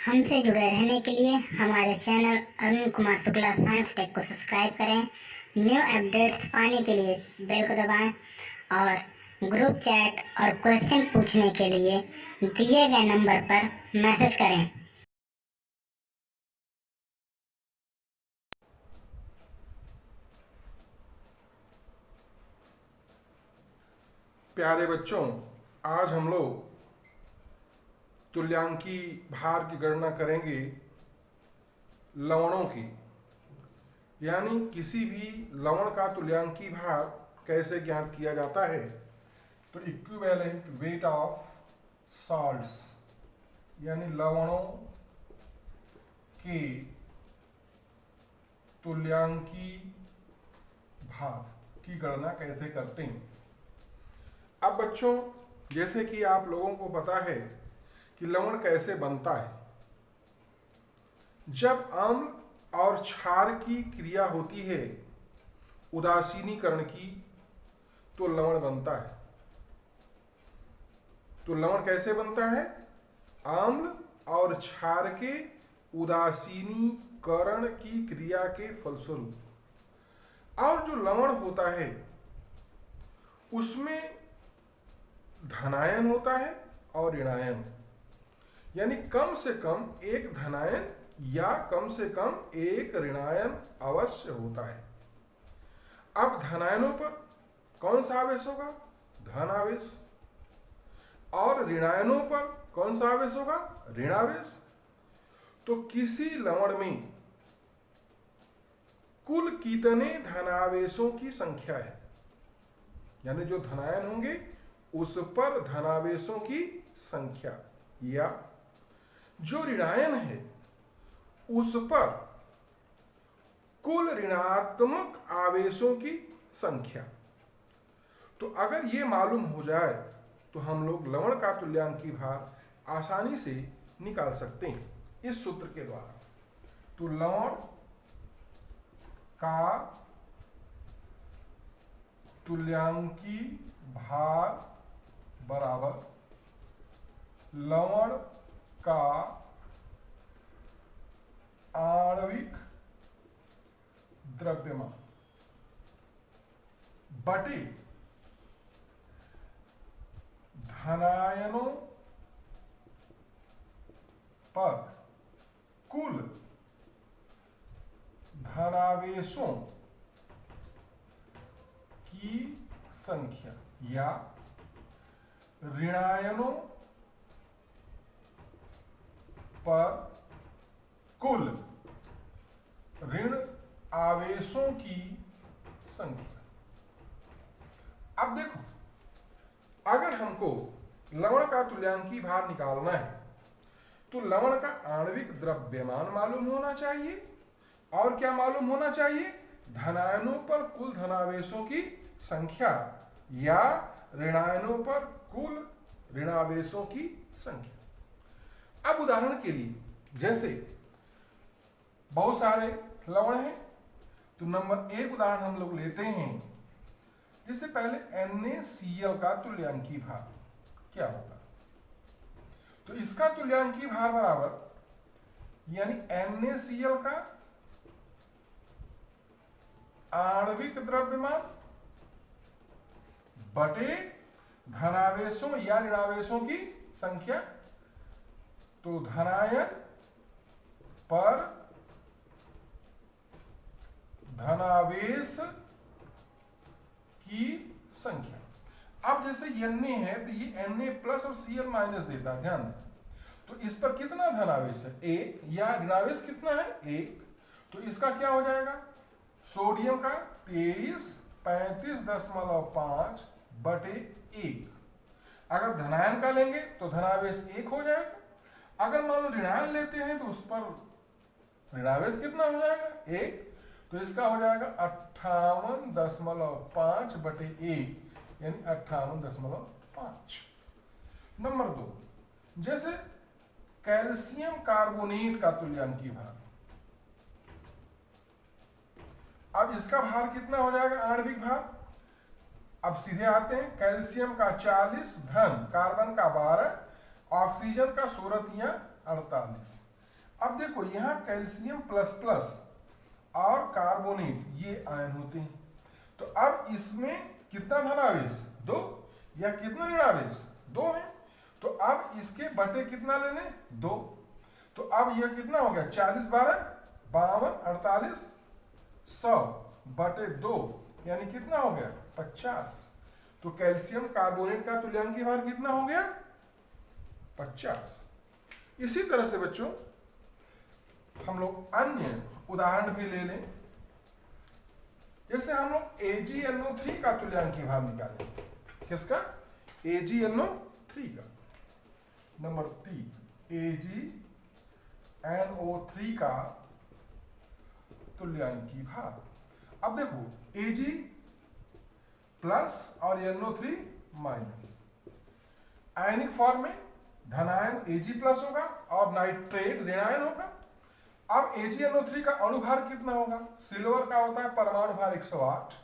हमसे जुड़े रहने के लिए हमारे channel Arun Kumar Shukla science tech को सब्सक्राइब करें। न्यू अपडेट्स पाने के लिए बेल को दबाएं और ग्रुप चैट और क्वेश्चन पूछने के लिए दिए गए नंबर पर मैसेज करें। प्यारे बच्चों, आज हम लोग तुल्यांकी भार की गणना करेंगे लवणों की। यानी किसी भी लवण का तुल्यांकी भार कैसे ज्ञात किया जाता है। तो इक्विवेलेंट वेट ऑफ सॉल्ट्स यानी लवणों के तुल्यांकी भार की गणना कैसे करते हैं। अब बच्चों, जैसे कि आप लोगों को पता है कि लवण कैसे बनता है। जब अम्ल और क्षार की क्रिया होती है उदासीनीकरण की, तो लवण बनता है। तो लवण कैसे बनता है? अम्ल और क्षार के उदासीनीकरण की क्रिया के फलस्वरूप। और जो लवण होता है उसमें धनायन होता है और ऋणायन, यानी कम से कम एक धनायन या कम से कम एक ऋणायन अवश्य होता है। अब धनायनों पर कौन सा आवेश होगा? धन आवेश। और ऋणायनों पर कौन सा आवेश होगा? ऋणावेश। तो किसी लवण में कुल कितने धनावेशों की संख्या है, यानी जो धनायन होंगे उस पर धनावेशों की संख्या, या जो ऋणायन है उस पर कुल ऋणात्मक आवेशों की संख्या। तो अगर ये मालूम हो जाए तो हम लोग लवण का तुल्यांकी भार आसानी से निकाल सकते हैं इस सूत्र के द्वारा। तो लवण का तुल्यांकी भार बराबर लवण का आणविक द्रव्यमान बटे धनायनों पर कुल धनावेशों की संख्या, या ऋणायनों पर कुल ऋण आवेशों की संख्या। अब देखो, अगर हमको लवण का तुल्यांकी भार निकालना है तो लवण का आणविक द्रव्यमान मालूम होना चाहिए। और क्या मालूम होना चाहिए? धनायनों पर कुल धनावेशों की संख्या या ऋणायनों पर कुल ऋणावेशों की संख्या। अब उदाहरण के लिए, जैसे बहुत सारे लवण हैं, तो नंबर एक उदाहरण हम लोग लेते हैं। जैसे पहले NaCl का तुल्यांकी भार क्या होगा? तो इसका तुल्यांकी भार बराबर, यानी NaCl का आणविक द्रव्यमान बटे धनावेशों या ऋणावेशों की संख्या। तो धनायन पर धनावेश की संख्या। अब जैसे Na है तो ये Na प्लस और Cl माइनस देता है, ध्यान दें। तो इस पर कितना धनावेश है? एक। या ऋणावेश कितना है? एक। तो इसका क्या हो जाएगा? सोडियम का 35.5 बटे 1। अगर धनायन का लेंगे तो धनावेश 1 हो जाएगा। अगर मान लो ऋणायन लेते हैं तो उस पर ऋणावेश कितना हो जाएगा? 1। तो इसका हो जाएगा 58.5 बटे 1, यानी 58.5। नंबर 2, जैसे कैल्शियम कार्बोनेट का तुल्यांकी भार। अब इसका भार कितना हो जाएगा? आणविक भार। अब सीधे आते हैं, कैल्शियम का 40 धन कार्बन का 12 ऑक्सीजन का 16 48, अब देखो यहाँ कैल्शियम प्लस प्लस और कार्बोनेट ये आयन होते हैं। तो अब इसमें कितना धनावेश 2 या कितना ऋणावेश 2 है। तो अब इसके बटे कितना लेने 2। तो अब यह कितना हो गया 40 12 52 48 100 बटे 2 यानी कितना हो गया 50। तो कैल्शियम कार्बोनेट का तुल्यांकीय भार कितना हो गया 50। इसी तरह से बच्चों हम लोग अन्य उदाहरण भी ले लें। जैसे हम लोग AgNO3 का तुल्यांकीय भार निकालें। किसका AgNO3 का। नंबर 3 AgNO3 का तुल्यांकीय भार। अब देखो Ag प्लस और NO3 माइनस। आयनिक फॉर्म में धनायन Ag प्लस होगा और नाइट्रेट ऋणायन होगा। अब AgNO3 का अणुभार कितना होगा। सिल्वर का होता है परमाणु भार 108,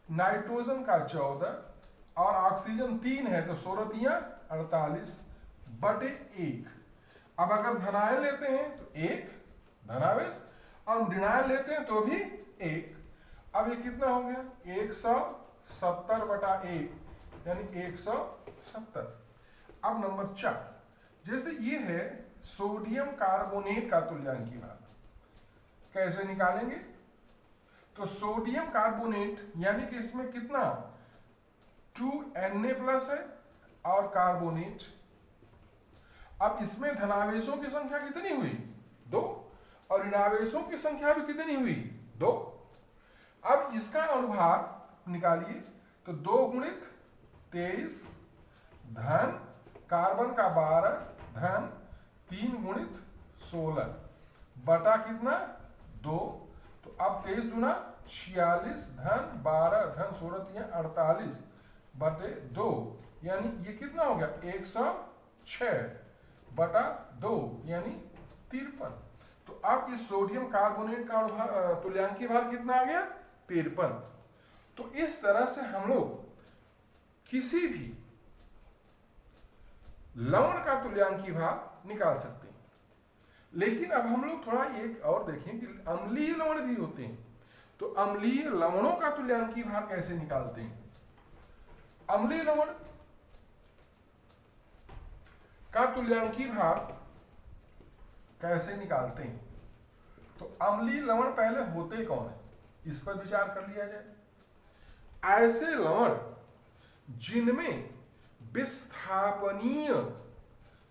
नाइट्रोजन का 14 और ऑक्सीजन 3 है तो 16 48 बटे 1। अब अगर धनायन लेते हैं तो 1 धनावेश और ऋणायन लेते हैं तो भी 1। अब ये कितना हो गया 170 बटा 1 यानी 170। अब नंबर 4 जैसे ये है सोडियम कार्बोनेट का तुल्यांकीय भार कैसे निकालेंगे। तो सोडियम कार्बोनेट यानी कि इसमें कितना 2Na प्लस है और कार्बोनेट। अब इसमें धनावेशों की संख्या कितनी हुई 2 और ऋणावेशों की संख्या भी कितनी हुई 2। अब इसका अनुभार निकालिए तो 2 गुणित 23 धन कार्बन का 12 धन 3 गुणित 16 बटा कितना 2। तो अब 23 गुना 46 धन 12 धन 16 48 बटे 2 यानी ये कितना हो गया 106 बटा 2 यानी 53। तो अब इस सोडियम कार्बोनेट का तुल्यांकीय भार कितना आ गया 53। तो इस तरह से हम लोग किसी भी लवण का तुल्यांकीय भार निकाल सकते हैं। लेकिन अब हम लोग थोड़ा एक और देखें कि अम्लीय लवण भी होते हैं। तो अम्लीय लवणों का तुल्यांकीय भार कैसे निकालते हैं। अम्लीय लवण का तुल्यांकीय भार कैसे निकालते हैं। तो अम्लीय लवण पहले होते कौन है इस पर विचार कर लिया जाए। ऐसे लवण जिनमें विस्थापनीय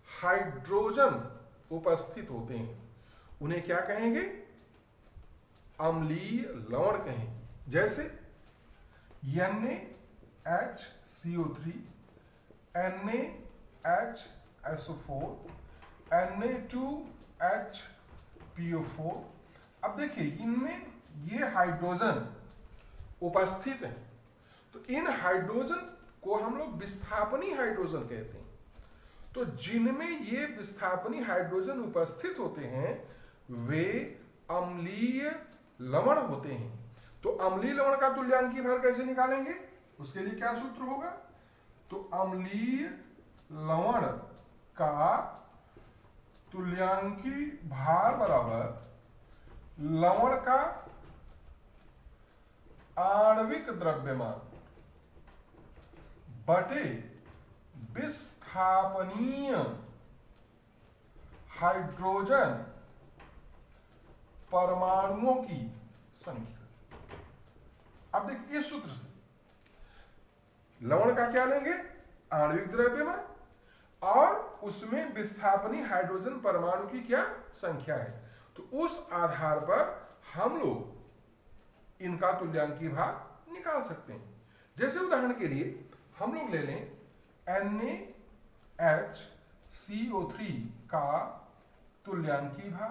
हाइड्रोजन उपस्थित होते हैं उन्हें क्या कहेंगे अम्लीय लवण कहेंगे। जैसे NaHCO3 NaHSO4 Na2HPO4। अब देखिए इनमें ये हाइड्रोजन उपस्थित है। तो इन हाइड्रोजन को हम लोग विस्थापनी हाइड्रोजन कहते हैं। तो जिनमें ये विस्थापनी हाइड्रोजन उपस्थित होते हैं वे अम्लीय लवण होते हैं। तो अम्लीय लवण का तुल्यांकीय भार कैसे निकालेंगे उसके लिए क्या सूत्र होगा। तो अम्लीय लवण का तुल्यांकीय भार बराबर लवण का आणविक द्रव्यमान बटे विस्थापनीय हाइड्रोजन परमाणुओं की संख्या। अब देखिए इस सूत्र से लवण का क्या लेंगे आणविक द्रव्यमान और उसमें विस्थापनी हाइड्रोजन परमाणु की क्या संख्या है। तो उस आधार पर हम लोग इनका तुल्यांकीय भार निकाल सकते हैं। जैसे उदाहरण के लिए हम लोग ले लें NaHCO3 का तुल्यांकीय भार।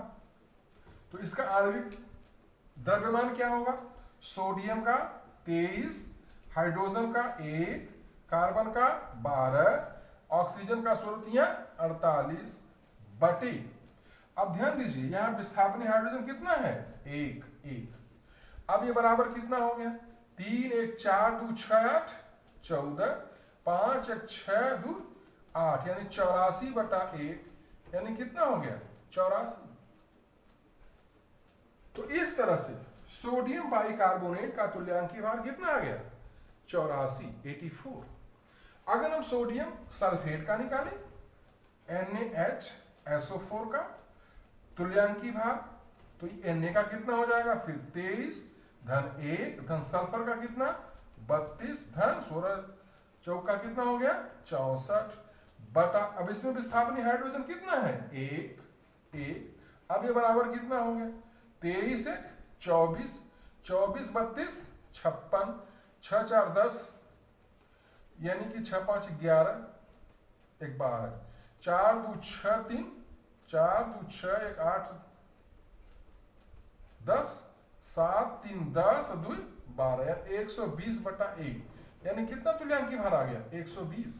तो इसका आणविक द्रव्यमान क्या होगा सोडियम का 23 हाइड्रोजन का 1 कार्बन का 12 ऑक्सीजन का 16 48 बटे। अब ध्यान दीजिए यहां विस्थापनी हाइड्रोजन कितना है 1। अब ये बराबर कितना हो गया 3 1 4 2 6 8 14 5 1 6 2 8 यानी 84 बटा 1 यानी कितना हो गया 84। तो इस तरह से सोडियम बाइकार्बोनेट का तुल्यांकीय भार कितना आ गया? 84, 84। अगर हम सोडियम सल्फेट का निकालें, NaHSO4 का तुल्यांकीय भार, तो Na का कितना हो जाएगा फिर 23 धन 1 धन सल्फर का कितना 32 धन 16 चौका कितना हो गया 64 बटा, अब इसमें विस्थापनीय हाइड्रोजन कितना है 1 1। अब ये बराबर कितना हो गया 23 1 24 24 32 56 6 4 10 यानी कि 6 5 11 1 12 4 2 6 3 4 2 6 1 8 10 7 3 10 2 12 120 बटा 1 यानी कितना तुल्यांकीय भार आ गया 120।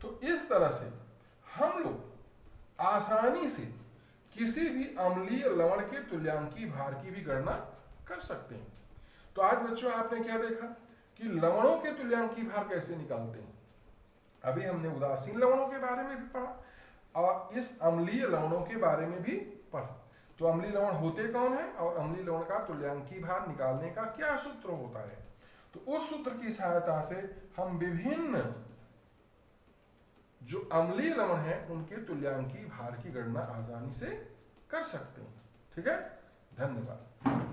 तो इस तरह से हम लोग आसानी से किसी भी अम्लीय लवण के तुल्यांकीय भार की भी गणना कर सकते हैं। तो आज बच्चों आपने क्या देखा कि लवणों के तुल्यांकीय भार कैसे निकालते हैं। अभी हमने उदासीन लवणों के बारे में भी पढ़ा और इस अम्लीय लवणों के बारे में भी पढ़ा। तो अम्लीय लवण होते कौन है और अम्लीय लवण का तुल्यांकीय भार निकालने का क्या सूत्र होता है। तो उस सूत्र की सहायता से हम विभिन्न जो अम्लीय लवण है उनके तुल्यांकीय भार की गणना आसानी से कर सकते हैं। ठीक है, धन्यवाद।